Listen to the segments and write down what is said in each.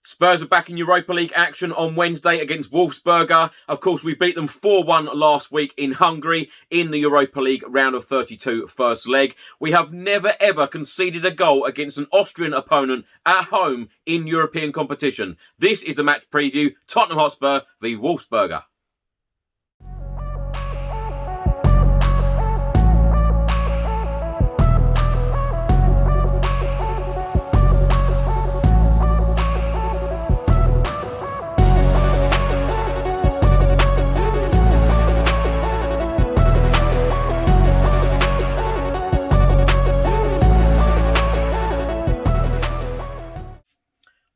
Spurs are back in Europa League action on Wednesday against Wolfsberger. Of course, we beat them 4-1 last week in Hungary in the Europa League round of 32 first leg. We have never ever conceded a goal against an Austrian opponent at home in European competition. This is the match preview, Tottenham Hotspur v Wolfsberger.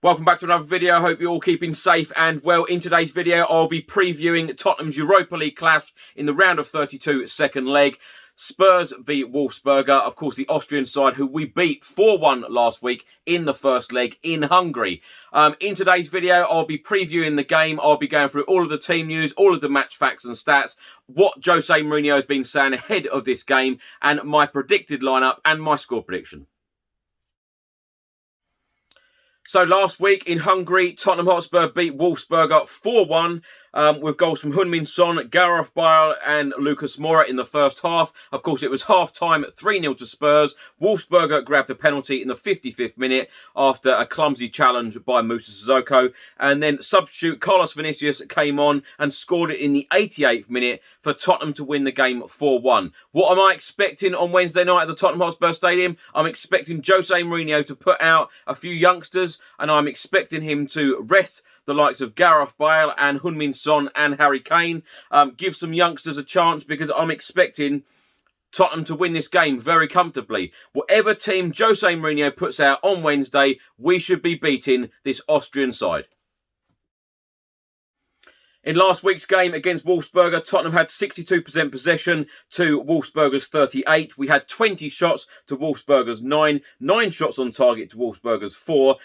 Welcome back to another video. I hope you're all keeping safe and well. In today's video, I'll be previewing Tottenham's Europa League clash in the round of 32 second leg. Spurs v Wolfsberger, of course the Austrian side who we beat 4-1 last week in the first leg in Hungary. In today's video, I'll be previewing the game. I'll be going through all of the team news, all of the match facts and stats, what Jose Mourinho has been saying ahead of this game, and my predicted lineup and my score prediction. So last week in Hungary, Tottenham Hotspur beat Wolfsberger 4-1 with goals from Heung-min Son, Gareth Bale and Lucas Moura in the first half. Of course, it was half-time 3-0 to Spurs. Wolfsberger grabbed a penalty in the 55th minute after a clumsy challenge by Moussa Sissoko. And then substitute Carlos Vinicius came on and scored it in the 88th minute for Tottenham to win the game 4-1. What am I expecting on Wednesday night at the Tottenham Hotspur Stadium? I'm expecting Jose Mourinho to put out a few youngsters, and I'm expecting him to rest the likes of Gareth Bale and Heung-min Son and Harry Kane. Give some youngsters a chance because I'm expecting Tottenham to win this game very comfortably. Whatever team Jose Mourinho puts out on Wednesday, we should be beating this Austrian side. In last week's game against Wolfsberger, Tottenham had 62% possession to Wolfsberger's 38. We had 20 shots to Wolfsberger's 9 shots on target to Wolfsberger's 4.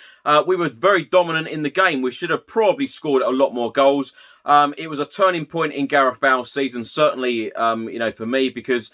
We were very dominant in the game. We should have probably scored a lot more goals. It was a turning point in Gareth Bale's season, certainly, for me, because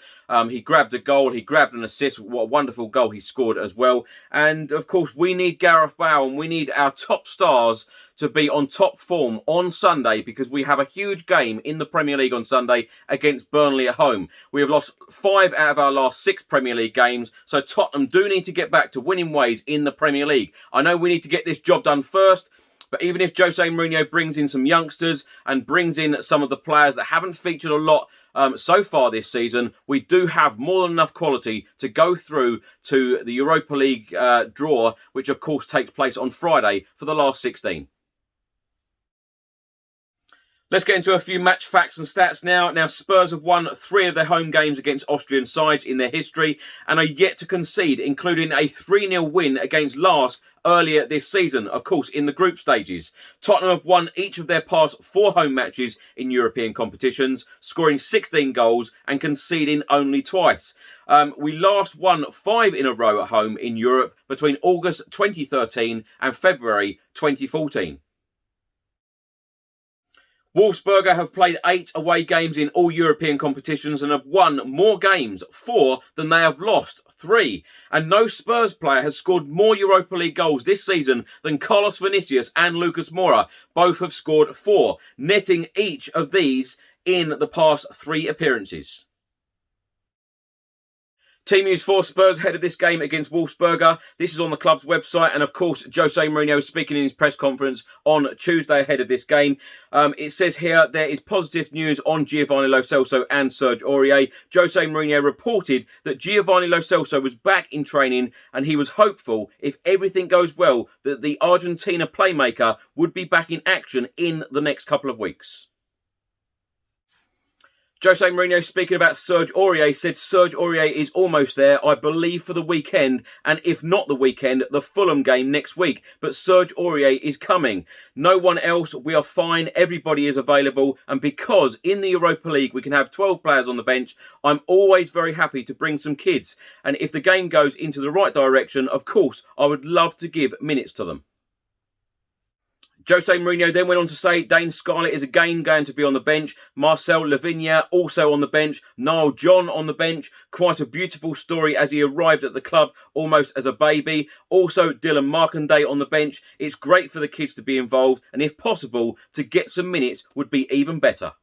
he grabbed a goal, he grabbed an assist. What a wonderful goal he scored as well. And, of course, we need Gareth Bale and we need our top stars to be on top form on Sunday because we have a huge game in the Premier League on Sunday against Burnley at home. We have lost 5 out of our last 6 Premier League games, so Tottenham do need to get back to winning ways in the Premier League. I know we need to get this job done first, but even if Jose Mourinho brings in some youngsters and brings in some of the players that haven't featured a lot so far this season, we do have more than enough quality to go through to the Europa League draw, which of course takes place on Friday for the last 16. Let's get into a few match facts and stats now. Now, Spurs have won 3 of their home games against Austrian sides in their history and are yet to concede, including a 3-0 win against Lask earlier this season, of course, in the group stages. Tottenham have won each of their past 4 home matches in European competitions, scoring 16 goals and conceding only twice. We last won 5 in a row at home in Europe between August 2013 and February 2014. Wolfsberger have played 8 away games in all European competitions and have won more games, 4, than they have lost, 3. And no Spurs player has scored more Europa League goals this season than Carlos Vinicius and Lucas Moura. Both have scored 4, netting each of these in the past 3 appearances. Team news for Spurs ahead of this game against Wolfsberger. This is on the club's website, and of course, Jose Mourinho is speaking in his press conference on Tuesday ahead of this game. It says here there is positive news on Giovanni Lo Celso and Serge Aurier. Jose Mourinho reported that Giovanni Lo Celso was back in training, and he was hopeful, if everything goes well, that the Argentina playmaker would be back in action in the next couple of weeks. Jose Mourinho, speaking about Serge Aurier, said Serge Aurier is almost there, I believe, for the weekend, and if not the weekend, the Fulham game next week. But Serge Aurier is coming. No one else, we are fine, everybody is available, and because in the Europa League we can have 12 players on the bench, I'm always very happy to bring some kids. And if the game goes into the right direction, of course, I would love to give minutes to them. Jose Mourinho then went on to say Dane Scarlett is again going to be on the bench. Marcel Lavinia also on the bench. Niall John on the bench. Quite a beautiful story as he arrived at the club almost as a baby. Also Dylan Markanday on the bench. It's great for the kids to be involved, and if possible to get some minutes would be even better.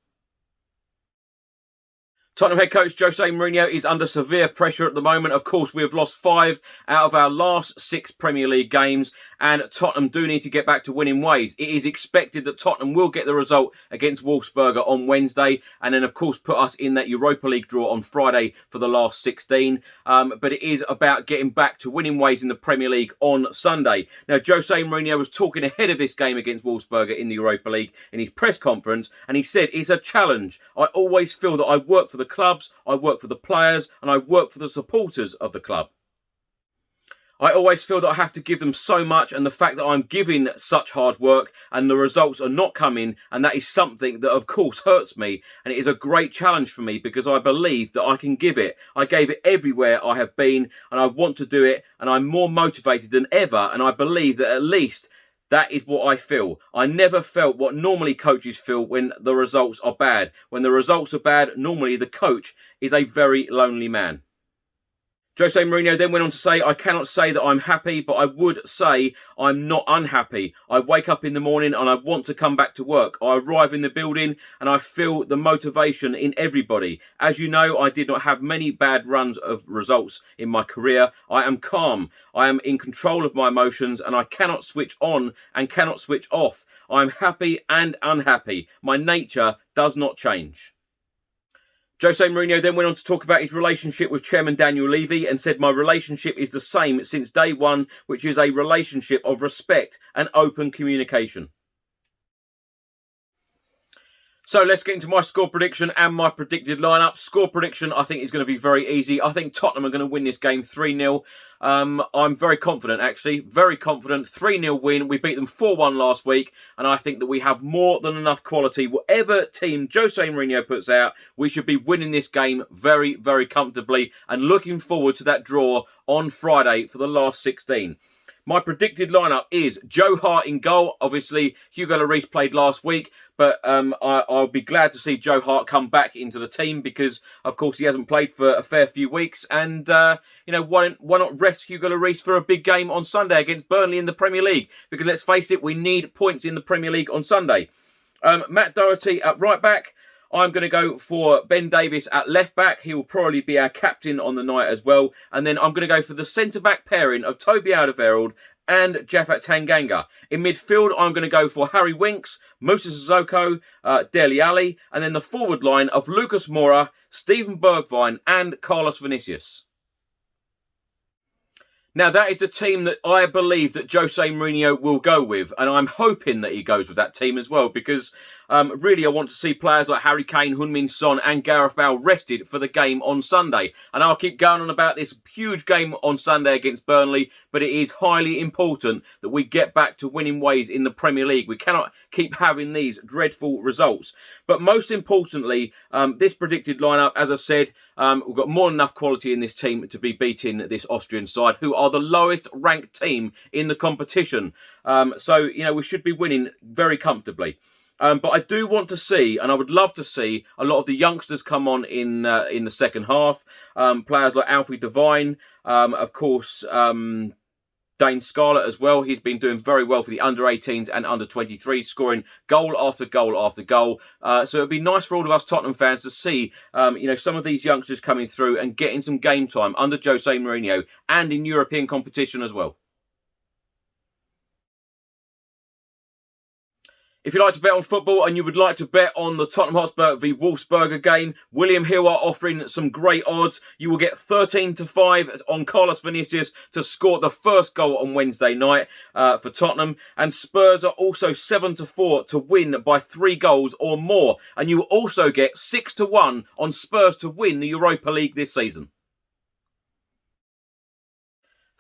Tottenham head coach Jose Mourinho is under severe pressure at the moment. Of course, we have lost 5 out of our last 6 Premier League games, and Tottenham do need to get back to winning ways. It is expected that Tottenham will get the result against Wolfsberger on Wednesday, and then, of course, put us in that Europa League draw on Friday for the last 16. But it is about getting back to winning ways in the Premier League on Sunday. Now, Jose Mourinho was talking ahead of this game against Wolfsberger in the Europa League in his press conference, and he said, "It's a challenge. I always feel that I work for the clubs, I work for the players, and I work for the supporters of the club. I always feel that I have to give them so much, and the fact that I'm giving such hard work and the results are not coming, and that is something that of course hurts me, and it is a great challenge for me because I believe that I can give it. I gave it everywhere I have been, and I want to do it, and I'm more motivated than ever, and I believe that at least that is what I feel. I never felt what normally coaches feel when the results are bad. When the results are bad, normally the coach is a very lonely man." Jose Mourinho then went on to say, "I cannot say that I'm happy, but I would say I'm not unhappy. I wake up in the morning and I want to come back to work. I arrive in the building and I feel the motivation in everybody. As you know, I did not have many bad runs of results in my career. I am calm. I am in control of my emotions, and I cannot switch on and cannot switch off. I am happy and unhappy. My nature does not change." Jose Mourinho then went on to talk about his relationship with Chairman Daniel Levy and said, "My relationship is the same since day one, which is a relationship of respect and open communication." So let's get into my score prediction and my predicted lineup. Score prediction, I think, is going to be very easy. I think Tottenham are going to win this game 3-0. I'm very confident, actually. Very confident. 3-0 win. We beat them 4-1 last week, and I think that we have more than enough quality. Whatever team Jose Mourinho puts out, we should be winning this game very, very comfortably, and looking forward to that draw on Friday for the last 16. My predicted lineup is Joe Hart in goal. Obviously, Hugo Lloris played last week, but I'll be glad to see Joe Hart come back into the team because, of course, he hasn't played for a fair few weeks. And, why not rest Hugo Lloris for a big game on Sunday against Burnley in the Premier League? Because let's face it, we need points in the Premier League on Sunday. Matt Doherty at right back. I'm going to go for Ben Davies at left back. He will probably be our captain on the night as well. And then I'm going to go for the centre-back pairing of Toby Alderweireld and Japhet Tanganga. In midfield, I'm going to go for Harry Winks, Moussa Sissoko, Dele Alli, and then the forward line of Lucas Moura, Steven Bergwijn, and Carlos Vinicius. Now, that is the team that I believe that Jose Mourinho will go with, and I'm hoping that he goes with that team as well, because really I want to see players like Harry Kane, Heung-min Son, and Gareth Bale rested for the game on Sunday. And I'll keep going on about this huge game on Sunday against Burnley, but it is highly important that we get back to winning ways in the Premier League. We cannot keep having these dreadful results. But most importantly, this predicted lineup, as I said, we've got more than enough quality in this team to be beating this Austrian side, who are the lowest ranked team in the competition. So, we should be winning very comfortably. But I do want to see, and I would love to see, a lot of the youngsters come on in the second half. Players like Alfie Devine, of course, Dane Scarlett as well. He's been doing very well for the under-18s and under-23s, scoring goal after goal after goal. So it'd be nice for all of us Tottenham fans to see, some of these youngsters coming through and getting some game time under Jose Mourinho and in European competition as well. If you'd like to bet on football and you would like to bet on the Tottenham Hotspur v Wolfsberger game, William Hill are offering some great odds. You will get 13-5 on Carlos Vinicius to score the first goal on Wednesday night for Tottenham. And Spurs are also 7-4 to win by 3 goals or more. And you will also get 6-1 on Spurs to win the Europa League this season.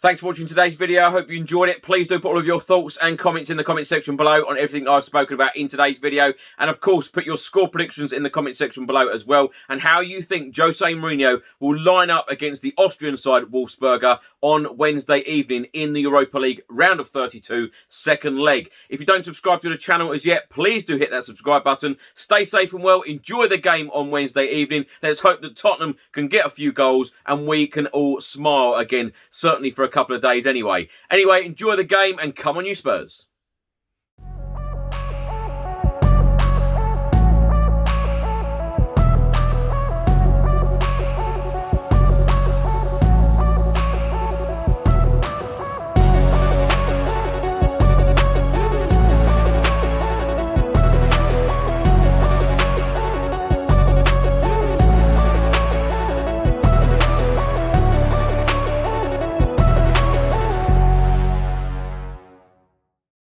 Thanks for watching today's video. I hope you enjoyed it. Please do put all of your thoughts and comments in the comment section below on everything I've spoken about in today's video. And of course, put your score predictions in the comment section below as well, and how you think Jose Mourinho will line up against the Austrian side Wolfsberger on Wednesday evening in the Europa League round of 32, second leg. If you don't subscribe to the channel as yet, please do hit that subscribe button. Stay safe and well. Enjoy the game on Wednesday evening. Let's hope that Tottenham can get a few goals and we can all smile again, certainly for a couple of days anyway. Anyway, enjoy the game and come on you Spurs.